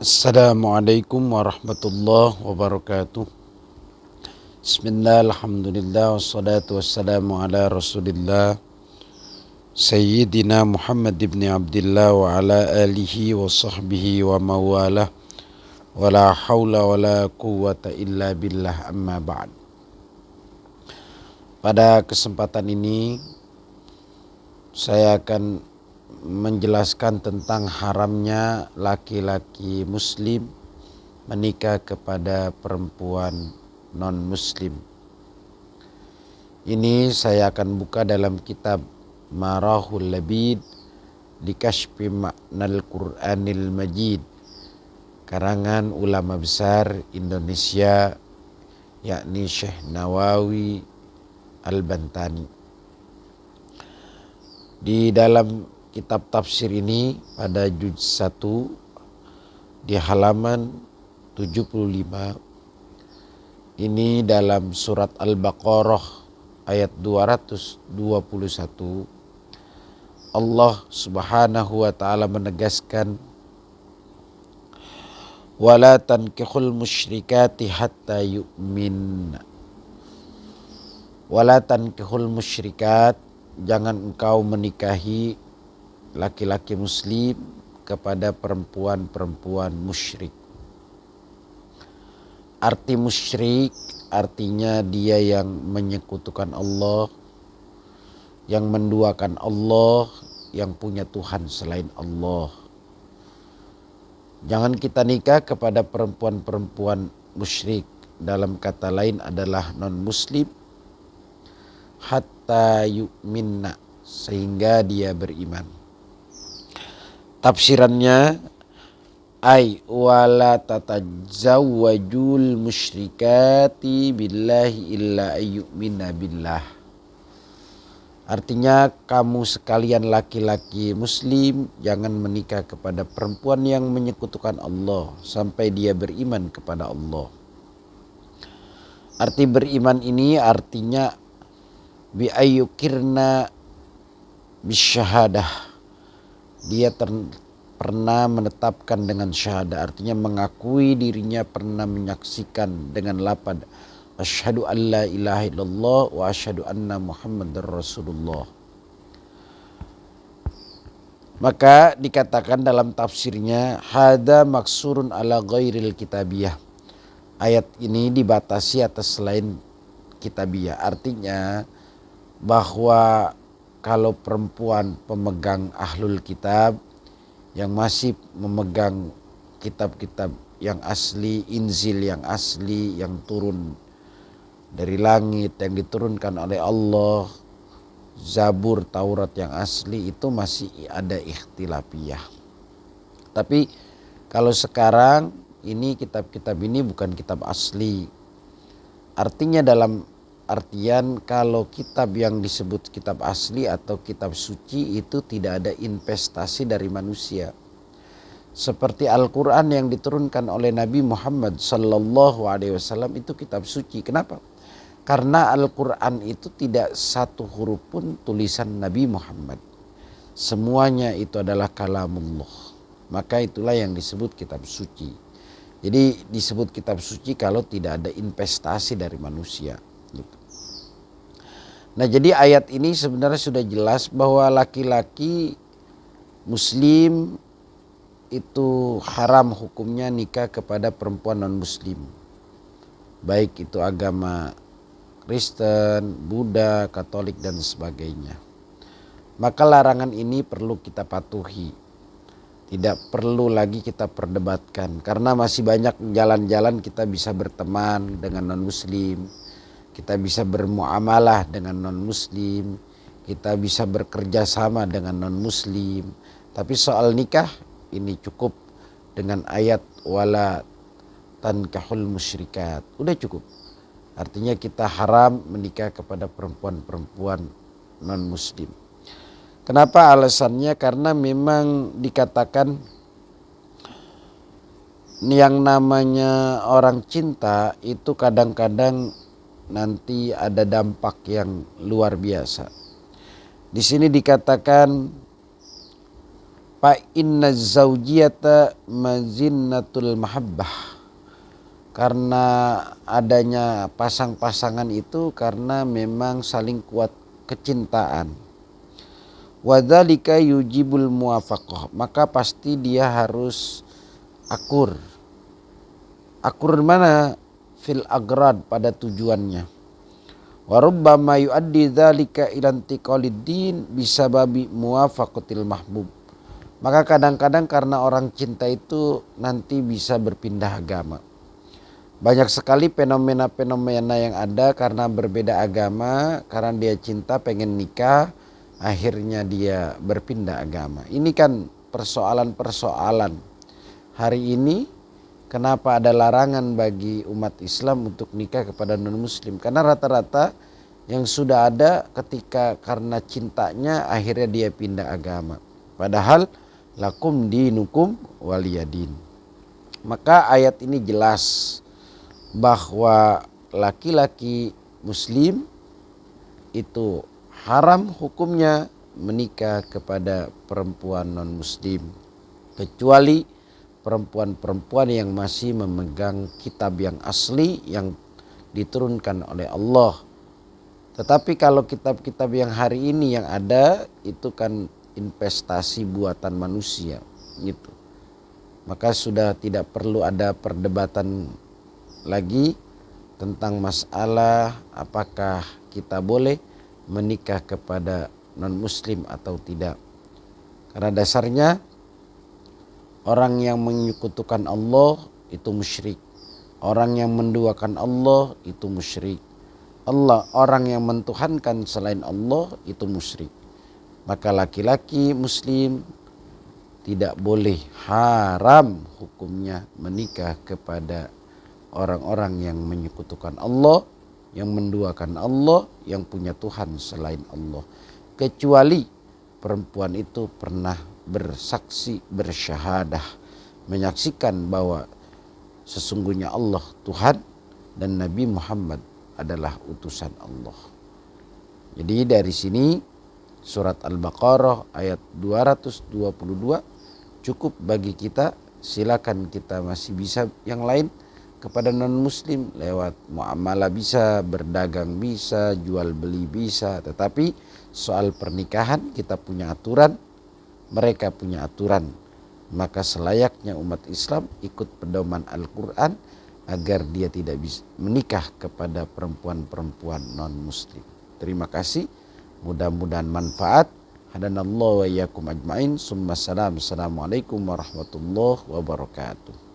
Assalamualaikum warahmatullahi wabarakatuh. Bismillah, alhamdulillah, wassalatu wassalamu ala rasulillah Sayyidina Muhammad ibn Abdullah wa ala alihi wa sahbihi wa mawalah wa la hawla wa la quwwata illa billah amma ba'd. Pada kesempatan ini saya akan menjelaskan tentang haramnya laki-laki muslim menikah kepada perempuan non-muslim. Ini saya akan buka dalam kitab Marahul Labid di Kashfi Ma'nal Qur'anil Majid, karangan ulama besar Indonesia yakni Syekh Nawawi Al-Bantani. Di dalam kitab tafsir ini pada juz 1 di halaman 75 ini dalam surat Al-Baqarah ayat 221 Allah Subhanahu wa taala menegaskan wala tankihul musyrikati hatta yu'minna. Wala tankihul musyrikat, jangan engkau menikahi laki-laki muslim kepada perempuan-perempuan musyrik. Arti musyrik artinya dia yang menyekutukan Allah, yang menduakan Allah, yang punya Tuhan selain Allah. Jangan kita nikah kepada perempuan-perempuan musyrik, dalam kata lain adalah non-muslim, hatta yu'minna, sehingga dia beriman. Tafsirannya ay wala tatajawwajul musyrikati billahi illa ayyumina billah. Artinya kamu sekalian laki-laki muslim jangan menikah kepada perempuan yang menyekutukan Allah sampai dia beriman kepada Allah. Arti beriman ini artinya bi ayyukirna bisyahadah. Dia pernah menetapkan dengan syahadah, artinya mengakui dirinya pernah menyaksikan dengan lafaz asyhadu an la ilaha illallah wa asyhadu anna muhammadar rasulullah. Maka dikatakan dalam tafsirnya hada maksurun ala ghairil kitabiyah. Ayat ini dibatasi atas selain kitabiyah, artinya bahwa kalau perempuan pemegang ahlul kitab yang masih memegang kitab-kitab yang asli, Injil yang asli, yang turun dari langit, yang diturunkan oleh Allah, Zabur, Taurat yang asli, itu masih ada ikhtilafiyah. Tapi kalau sekarang ini kitab-kitab ini bukan kitab asli. Artinya dalam artian kalau kitab yang disebut kitab asli atau kitab suci itu tidak ada investasi dari manusia. Seperti Al-Quran yang diturunkan oleh Nabi Muhammad sallallahu alaihi wasallam itu kitab suci. Kenapa? Karena Al-Quran itu tidak satu huruf pun tulisan Nabi Muhammad. Semuanya itu adalah kalamullah. Maka itulah yang disebut kitab suci. Jadi disebut kitab suci kalau tidak ada investasi dari manusia gitu. Nah, jadi ayat ini sebenarnya sudah jelas bahwa laki-laki muslim itu haram hukumnya nikah kepada perempuan non-muslim. Baik itu agama Kristen, Buddha, Katolik dan sebagainya. Maka larangan ini perlu kita patuhi. Tidak perlu lagi kita perdebatkan karena masih banyak jalan-jalan kita bisa berteman dengan non-muslim. Kita bisa bermuamalah dengan non-muslim, kita bisa bekerja sama dengan non-muslim. Tapi soal nikah ini cukup dengan ayat wala tankahul musyrikat. Udah cukup. Artinya kita haram menikah kepada perempuan-perempuan non-muslim. Kenapa alasannya? Karena memang dikatakan yang namanya orang cinta itu kadang-kadang nanti ada dampak yang luar biasa. Di sini dikatakan Fa inna zaujiyata mazinnatul mahabbah. Karena adanya pasang-pasangan itu karena memang saling kuat kecintaan. Wadzalika yujibul muwafaqah, maka pasti dia harus akur. Akur mana? Fil agrad, pada tujuannya. Wa rubbama yuaddi dzalika ila intiqalid din bisababi muwafaqatil mahbub. Maka kadang-kadang karena orang cinta itu nanti bisa berpindah agama. Banyak sekali fenomena-fenomena yang ada karena berbeda agama, karena dia cinta pengen nikah, akhirnya dia berpindah agama. Ini kan persoalan-persoalan. Hari ini kenapa ada larangan bagi umat Islam untuk nikah kepada non-muslim? Karena rata-rata yang sudah ada ketika karena cintanya akhirnya dia pindah agama. Padahal lakum dinukum waliyadin. Maka ayat ini jelas bahwa laki-laki muslim itu haram hukumnya menikah kepada perempuan non-muslim, kecuali perempuan-perempuan yang masih memegang kitab yang asli yang diturunkan oleh Allah. Tetapi kalau kitab-kitab yang hari ini yang ada itu kan investasi buatan manusia gitu. Maka sudah tidak perlu ada perdebatan lagi tentang masalah apakah kita boleh menikah kepada non-muslim atau tidak. Karena dasarnya orang yang menyekutukan Allah itu musyrik. Orang yang menduakan Allah itu musyrik. Orang yang mentuhankan selain Allah itu musyrik. Maka laki-laki muslim tidak boleh, haram hukumnya menikah kepada orang-orang yang menyekutukan Allah, yang menduakan Allah, yang punya Tuhan selain Allah. Kecuali perempuan itu pernah bersaksi, bersyahadah, menyaksikan bahwa sesungguhnya Allah Tuhan dan Nabi Muhammad adalah utusan Allah. Jadi dari sini surat Al-Baqarah ayat 222 cukup bagi kita. Silakan kita masih bisa yang lain kepada non-muslim lewat muamalah bisa, berdagang bisa, jual beli bisa. Tetapi soal pernikahan kita punya aturan, mereka punya aturan. Maka selayaknya umat Islam ikut pedoman Al-Quran agar dia tidak bisa menikah kepada perempuan-perempuan non-muslim. Terima kasih. Mudah-mudahan manfaat. Hadanallahu wa iyyakum ajmain. Summa salam. Assalamualaikum warahmatullahi wabarakatuh.